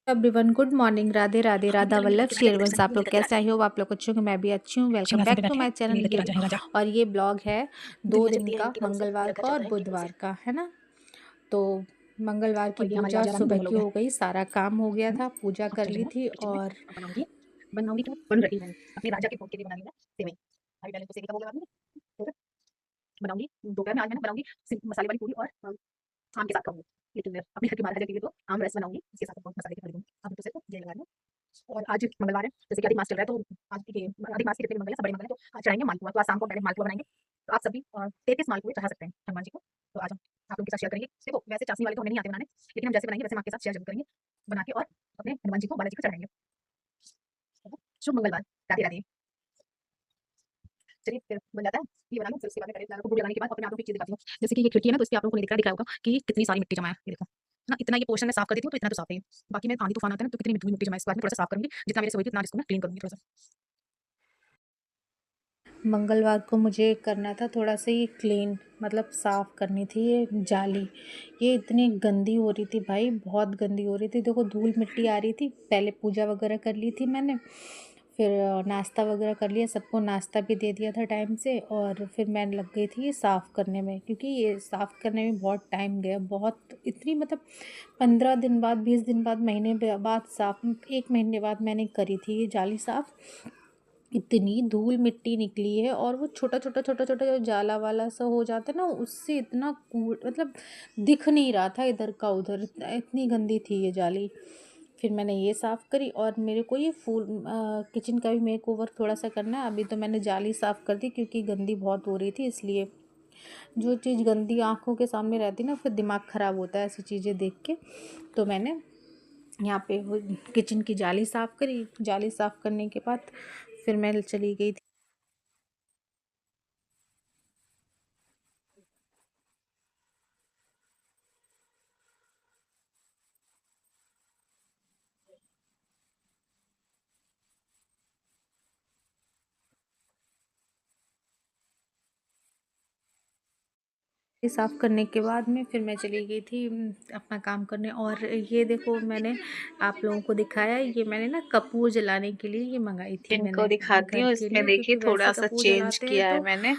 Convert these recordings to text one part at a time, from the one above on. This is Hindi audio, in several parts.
Everyone good morning. Radhe Radhe. Radha Vallabh शेरवंश। आप लोग कैसे? आई होप आप लोग अच्छे होंगे। मैं भी अच्छी हूँ। वेलकम सिंहासन पे बैक टू बैठे माय नीले के चैनल। राजा है राजा। और ये ब्लॉग है दो दुनिया दिन चलती है का, इनके भरोसे, मंगलवार जगत का और चलता है इनके भरोसे। बुधवार का, है ना। तो मंगलवार की और ये हमारे पूजा राजा रानी सुबह दोनों की लोग हैं, हो गई, सारा काम हो गया है ना। था, पूजा अब कर चल रही ली हूँ थी। किचन में। और अब बनाऊंगी क्या बन रही है अपने राजा के भोग के लिए बनानी है सेवई। अभी पहले तो सेवई का भोग लगाऊंगी, फिर बनाऊंगी दोपहर में। आज मैंने बनाऊंगी सिंपल मसाले वाली पूरी और आम के साथ खाऊंगी। लेकिन मैं अपने घर के महाराजा के लिए तो आम रस बनाऊंगी, इसके साथ बहुत मसाले के भर दूंगी। अब तो सिर्फ ये लगा दूँ। और आज मंगलवार है, जैसे कि अधिक मास चल रहा है, तो आज के अधिक मास के जितने भी मंगल है सब बड़े मंगल है, तो आज चढ़ाएंगे मालपुआ। तो आज शाम को डायरेक्ट मालपुआ बनाएंगे। तो आप सभी 33 मालपुए चढ़ा सकते हैं हनुमान जी को। तो आज हम आप लोगों के साथ शेयर करेंगे। देखो वैसे चाशनी वाले तो हमें नहीं आते बनाने, लेकिन हम जैसे बनाएंगे वैसे हम आपके साथ शेयर जरूर करेंगे बना के, और अपने हनुमान जी को बालाजी को चढ़ाएंगे। शुभ मंगलवार। राधे राधे। चलिए फिर बन जाता है, ये बना लूँ, फिर उसके बाद में करेला को भूल लगाने के बाद अपने आप लोग की चीज़ दिखाती हूँ। जैसे कि ये खिड़की है ना, तो इसके आप लोगों को नहीं दिख रहा होगा कि कितनी सारी मिट्टी जमा है। ये देखो ना, इतना ये पोर्शन में साफ कर देती हूँ तो इतना तो साफ है। बाकी में आंधी तूफान आता है ना, तो कितनी मिट्टी मिट्टी जमा है। इसके बाद में थोड़ा सा साफ करूंगी, जितना मेरे से होगी उतना इसको मैं क्लीन करूंगी थोड़ा सा। मंगलवार को मुझे करना था थोड़ा सा ये क्लीन, मतलब साफ़ करनी थी ये जाली। ये इतनी गंदी हो रही थी भाई, बहुत गंदी हो रही थी। देखो धूल मिट्टी आ रही थी। पहले पूजा वगैरह कर ली थी मैंने, फिर नाश्ता वगैरह कर लिया, सबको नाश्ता भी दे दिया था टाइम से। और फिर मैं लग गई थी ये साफ़ करने में, क्योंकि ये साफ़ करने में बहुत टाइम गया, बहुत इतनी मतलब 15 दिन बाद, 20 दिन बाद, महीने बाद साफ़, 1 महीने बाद मैंने करी थी ये जाली साफ़। इतनी धूल मिट्टी निकली है, और वो छोटा छोटा छोटा छोटा जो जाला वाला सा हो जाता है ना, उससे इतना मतलब दिख नहीं रहा था इधर का उधर, इतनी गंदी थी ये जाली। फिर मैंने ये साफ़ करी, और मेरे को ये फूल किचन का भी मेक ओवर थोड़ा सा करना है। अभी तो मैंने जाली साफ़ कर दी क्योंकि गंदी बहुत हो रही थी, इसलिए। जो चीज़ गंदी आँखों के सामने रहती ना, फिर दिमाग ख़राब होता है ऐसी चीज़ें देख के। तो मैंने यहाँ पे वो किचन की जाली साफ़ करी। जाली साफ़ करने के बाद फिर मैं चली गई थी साफ़ करने के बाद में, फिर मैं चली गई थी अपना काम करने। और ये देखो, मैंने आप लोगों को दिखाया, ये मैंने ना कपूर जलाने के लिए ये मंगाई थी इनको मैंने दिखाती घर हूँ, के इसमें लिए, देखिए क्योंकि थोड़ा वैसे सा कपूर चेंज जलाते हैं किया है तो मैंने।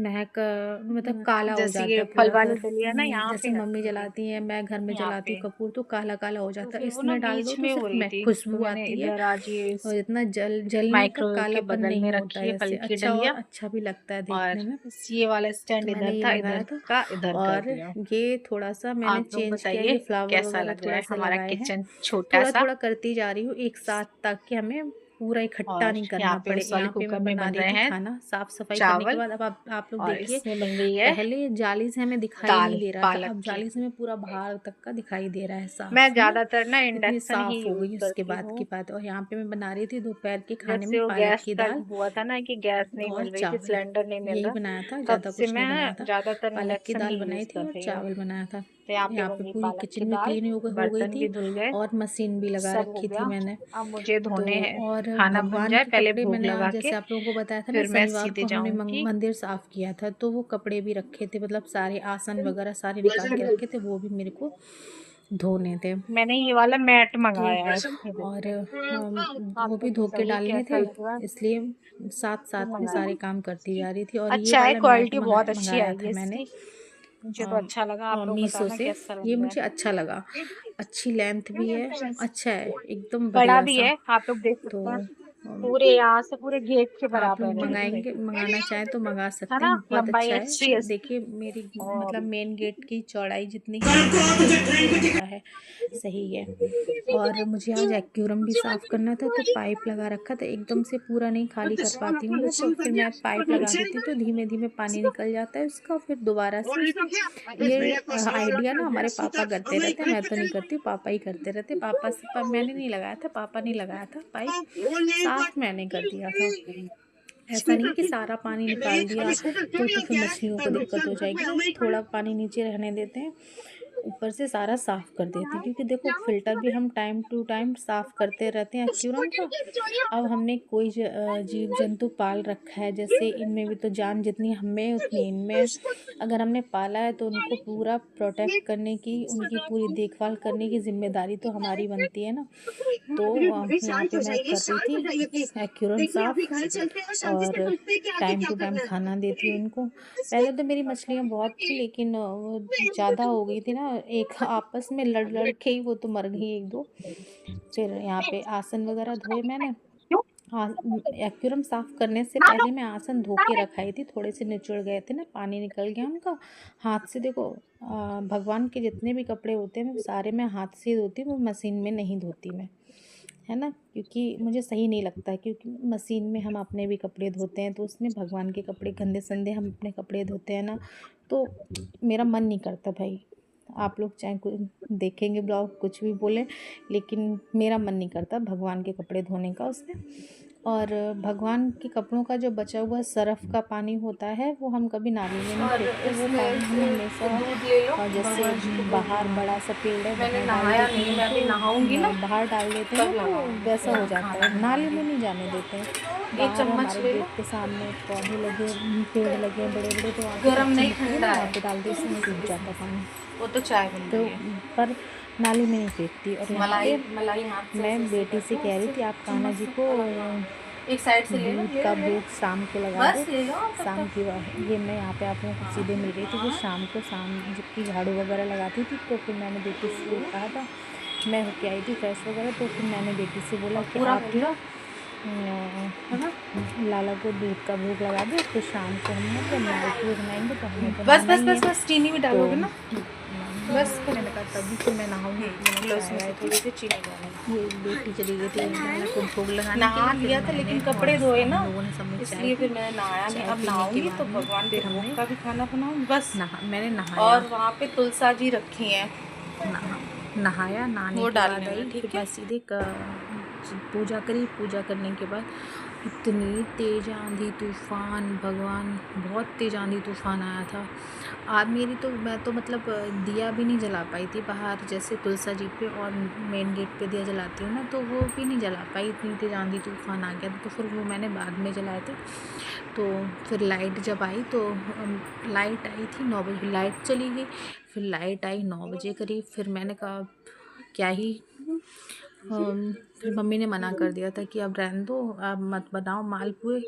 महक मतलब काला हो जैसे जाता ये है फल पूरा वाली घर। डली है ना, यहाँ जैसे पे मम्मी रखी थी, जलाती हैं, मैं घर में यहाँ जलाती पे। हूँ कपूर, तो काला काला हो तो जाता है। फिर वो ना इसमें डाल दो बीच तो में हो सिर्फ रही मैं थी, तो खुशबू मैंने आती है, इधर आज ये और इतना जलने का माइक्रोवेव के कालापन बगल में नहीं होता रखी है। है फल जैसे की अच्छा, और डलिया। अच्छा भी लगता है और देखने में। ये वाला तो स्टैंड मैंने इधर ये था, मंगाया इधर था। का इधर कर और दिया। ये थोड़ा सा मैंने आप लोग चेंज किया, बताइए ये फ्लावर कैसा वगैरह लग रहा थोड़ा है सा हमारा लगाए हैं। किचन छोटा थोड़ा सा। थोड़ा करती जा रही हूँ एक साथ, ताकि हमें पूरा इकट्ठा और नहीं यहाँ करना पे पड़े। उस वाले यहाँ पे कुकर मैं में बना बन रही रहे थी हैं खाना, साफ़ सफाई करने के चावल। बाद। अब आप लोग और देखिए, इसमें बन गई है पहले जाली से हमें दिखाई नहीं दाल दे रहा था, पालक अब की। जाली से हमें पूरा बाहर तक का दिखाई दे रहा है मैं साफ, है ना। ज्यादातर ना इतनी इंडक्शन ही साफ हो यूज गई उसके करती बाद की हूँ। बात। और यहाँ पे मैं बना रही थी दोपहर के जब खाने में से वो पालक गैस की का दाल हुआ था ना कि गैस नहीं और मिल रही थी, चावल, सिलेंडर नहीं मिल यही रहा, बनाया था, तब ज़्यादा से कुछ नहीं बनाया मैं था। ज्यादातर पालक की इंडक्शन दाल ही बनाई यूज थी कर और रही हूँ। चावल बनाया था। तो यहाँ पे यहाँ पे बन गई पूरी पालक की किचन भी दाल। क्लीन हो गई बर्तन थी, भी धुल गए, और मशीन भी लगा सब हो रखी थी गया। मैंने। अब मुझे तो धोने हैं, और खाना बन भगवान जाए के पहले कपड़े भोग मैंने आज, लगा के जैसे आप लोगों को बताया था ना, फिर मैं शनिवार सीधे को हमने जाऊंगी। मंदिर साफ़ किया था, तो वो कपड़े भी रखे थे, मतलब सारे आसन वगैरह सारे निकाल के रखे थे, वो भी मेरे को धोने थे। मैंने ये वाला मैट तो मंगाया है, ये और देखो। आप वो भी लोग धो के बताइए डालने कैसा थे, लग रहा है। इसलिए साथ ये साथ में मंगाया, सारे काम करती जा रही थी। और ये अच्छा है, वाला मैट क्वालिटी बहुत अच्छी मंगाया आई था है मैंने इसकी। मुझे तो अच्छा लगा, आप लोग मीशो बताना से। कैसा ये लग रहा मुझे अच्छा लगा, अच्छी लेंथ भी है, है। अच्छा है, एकदम बड़ा बढ़िया भी सा। है, आप लोग देख तो सकते हैं, पूरे यहाँ से पूरे गेट के आप लोग बराबर है ये, मंगाना चाहें तो मंगा है सकते ना, हैं, बहुत लंबाई अच्छा अच्छी है। है इसकी। देखिए मेरी और मतलब मेन गेट की चौड़ाई जितनी है ना, मैंने उतनी रखा है, सही है। और मुझे आज एक्यूरम भी साफ़ करना था, तो पाइप लगा रखा था, एकदम से पूरा नहीं खाली कर पाती हूँ ना, तो फिर मैं पाइप लगा देती हूँ, तो धीमे धीमे पानी निकल जाता है उसका, फिर दोबारा से ये आइडिया ना हमारे पापा करते रहते हैं, मैं तो नहीं करती, पापा ही करते रहते। पापा से मैंने नहीं लगाया था, पापा ने लगाया था पाइप, साफ मैंने कर दिया था। ऐसा नहीं कि सारा पानी निकाल दिया, तो फिर मछलियों को दिक्कत हो जाएगी ना, थोड़ा पानी नीचे रहने देते हैं। ऊपर से सारा साफ़ कर देती, क्योंकि देखो फ़िल्टर भी हम टाइम टू टाइम साफ़ करते रहते हैं एक्यूरम का। अब हमने कोई जीव जंतु पाल रखा है, जैसे इनमें भी तो जान जितनी हमें उतनी इनमें है। अगर हमने पाला है तो उनको पूरा प्रोटेक्ट करने की, उनकी पूरी देखभाल करने की ज़िम्मेदारी तो हमारी बनती है ना। तो यहाँ पे मैं कर रही थी एक्यूरम साफ़ और टाइम टू टाइम खाना देती हूँ उनको। पहले तो मेरी मछलियाँ बहुत थी, लेकिन वो ज़्यादा हो गई थी ना, एक आपस में लड़ लड़ के ही वो तो मर गई 1-2। फिर यहाँ पे आसन वगैरह धोए मैंने। क्यों? हाँ, एक्वेरियम साफ़ करने से पहले मैं आसन धो के रखाई थी, थोड़े से निचुड़ गए थे ना, पानी निकल गया उनका। हाथ से देखो भगवान के जितने भी कपड़े होते हैं, मैं सारे मैं हाथ से ही धोती हूँ, मैं मशीन में नहीं धोती मैं, है ना? क्योंकि मुझे सही नहीं लगता है, क्योंकि मशीन में हम अपने भी कपड़े धोते हैं, तो उसमें भगवान के कपड़े गंदे-संदे हम अपने कपड़े धोते हैं ना, तो मेरा मन नहीं करता भाई। आप लोग चाहे कोई देखेंगे ब्लॉग, कुछ भी बोलें, लेकिन मेरा मन नहीं करता भगवान के कपड़े धोने का उसमें। और भगवान के कपड़ों का जो बचा हुआ सर्फ़ का पानी होता है, वो हम कभी नाली में नहीं और फेंकते, वो इसमें पानी हम हमेशा दूध ले लो, जैसे भगवान जी को भोग बाहर लगाना। बड़ा सा पेड़ है मैंने वहाँ डाल नहाया देती नहीं, हूँ, मैं तो अभी नहाऊंगी ना बाहर डाल देते हैं ना, तब तो लगाऊंगी, वैसा फिर हो मैं जाता खाना है, नाली में बनाऊंगी। नहीं जाने देते हैं। एक बाहर चम्मच हमारे ले लो। गेट के सामने पौधे लगे, पेड़ लगे हैं बड़े-बड़े, तो वहाँ पे गरम कच्ची नहीं, मिट्टी है ना, ठंडा वहाँ है। पे डाल देती हूँ, सूख जाता है पानी। वो तो चाय बन तो रही है। पर नाली में नहीं फेंकती। और यहाँ मलाई पे मलाई हाथ से ऐसे मैं ऐसे बेटी से करके कह रही उससे थी, आप कान्हा चम्मच जी से को अलग बनाना। एक साइड से ले लो, दूध ले का लो, ले लो। भोग शाम को लगा दो। बस ले लो तब शाम तक। की ये मैं यहाँ पे आप लोगों को सीधे मिल रही थी कि शाम को, शाम जबकि झाड़ू वगैरह लगाती थी, तो फिर मैंने बेटी से कहा था, मैं होके आई थी फ्रेश वगैरह, तो फिर मैंने बेटी से बोला और कि पूरा आप कर लो, ना है ना? लाला को दूध का भोग लगा दो, फिर शाम को हम ना जब मालपुए बनाएंगे तो हमें बस बनाना बस ही है। बस बस चीनी भी तो डालोगे ना? बस मैंने कहा तभी फिर मैं नहाऊंगी, तो मैंने लो, चाय इसमें से वाय पी। थोड़ी सी चीनी डालो। ये बेटी चली गई थी लाला को भोग लगाने के नहा लिए, फिर लिया था मैंने लेकिन और कपड़े धोए हम ना, लोगों ने सबने चाय इसलिए पी। फिर मैंने नहाया नहीं। चाय अब पीने के नहाऊंगी तो बाद में भगवान के फिर भोग हमने का भी खाना बनाऊंगी बस। मैंने नहाया। और वहाँ पे तुलसा जी रखी हैं, नहा नहाया, नहाने वो के डाल बाद लेना, आई, फिर ठीक है? मैं सीधे पूजा करी। पूजा करने के बाद इतनी तेज़ आंधी तूफ़ान, भगवान बहुत तेज़ आंधी तूफ़ान आया था। आज मेरी तो, मैं तो मतलब दिया भी नहीं जला पाई थी बाहर, जैसे तुलसा जी पे और मेन गेट पे दिया जलाती हूँ ना, तो वो भी नहीं जला पाई, इतनी तेज़ आंधी तूफ़ान आ गया था। तो फिर वो मैंने बाद में जलाए थे। तो फिर लाइट जब आई तो लाइट आई थी 9 बजे, लाइट चली गई। फिर लाइट आई 9 बजे करीब, फिर मैंने कहा क्या ही फिर मम्मी ने मना कर दिया था कि अब रहने दो, अब मत बनाओ मालपुए,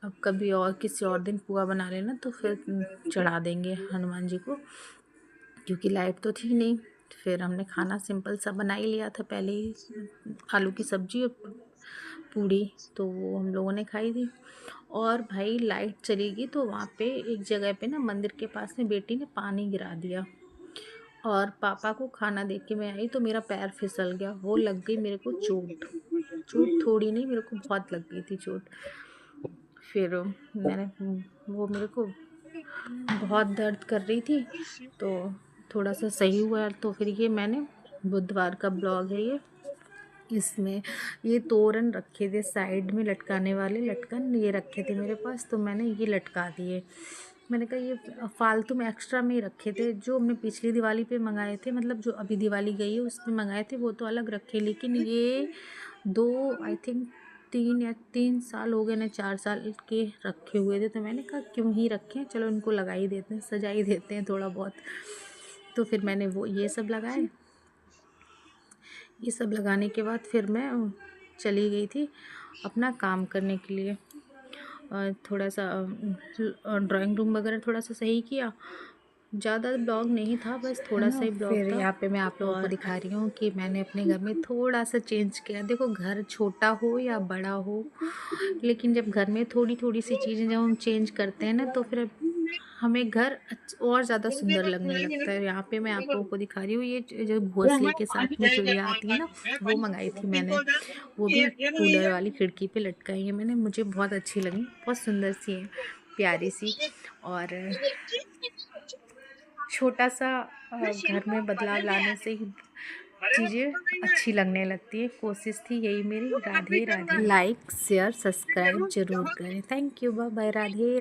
अब कभी और किसी और दिन पुआ बना लेना, तो फिर चढ़ा देंगे हनुमान जी को, क्योंकि लाइट तो थी नहीं। फिर हमने खाना सिंपल सा बना ही लिया था पहले ही, आलू की सब्ज़ी और पूड़ी, तो वो हम लोगों ने खाई थी। और भाई लाइट चली गई तो वहाँ पे एक जगह पे ना, मंदिर के पास में बेटी ने पानी गिरा दिया, और पापा को खाना दे के मैं आई तो मेरा पैर फिसल गया, वो लग गई मेरे को चोट। चोट थोड़ी नहीं, मेरे को बहुत लग गई थी चोट। फिर मैंने वो मेरे को बहुत दर्द कर रही थी, तो थोड़ा सा सही हुआ। तो फिर ये मैंने बुधवार का ब्लॉग है ये, इसमें ये तोरन रखे थे साइड में, लटकाने वाले लटकन ये रखे थे मेरे पास, तो मैंने ये लटका दिए। मैंने कहा ये फालतू में एक्स्ट्रा में ही रखे थे, जो हमने पिछली दिवाली पे मंगाए थे, मतलब जो अभी दिवाली गई है उसमें मंगाए थे, वो तो अलग रखे, लेकिन ये 2 आई थिंक 3 साल हो गए ना, 4 साल के रखे हुए थे, तो मैंने कहा क्यों ही रखें, चलो इनको लगा ही देते हैं, सजा ही देते हैं थोड़ा बहुत। तो फिर मैंने वो ये सब लगाए। ये सब लगाने के बाद फिर मैं चली गई थी अपना काम करने के लिए। थोड़ा सा ड्राइंग रूम वगैरह थोड़ा सा सही किया, ज़्यादा ब्लॉग नहीं था, बस थोड़ा सा ही ब्लॉग था। फिर यहाँ पे मैं आप लोगों को दिखा रही हूँ कि मैंने अपने घर में थोड़ा सा चेंज किया। देखो घर छोटा हो या बड़ा हो, लेकिन जब घर में थोड़ी थोड़ी सी चीज़ें जब हम चेंज करते हैं ना, तो फिर हमें घर और ज़्यादा सुंदर लगने लगता है। यहाँ पे मैं आप लोगों को दिखा रही हूँ, ये जो घोंसले के साथ में चिड़िया आती है ना, वो मंगाई थी मैंने, वो भी कूलर वाली खिड़की पे लटकाई है मैंने, मुझे बहुत अच्छी लगी, बहुत सुंदर सी है, प्यारी सी। और छोटा सा घर में बदलाव लाने से ही चीज़ें अच्छी लगने लगती है। कोशिश थी यही मेरी। Radhe Radhe. Like share subscribe जरूर करें। Thank you, bye bye, Radhe.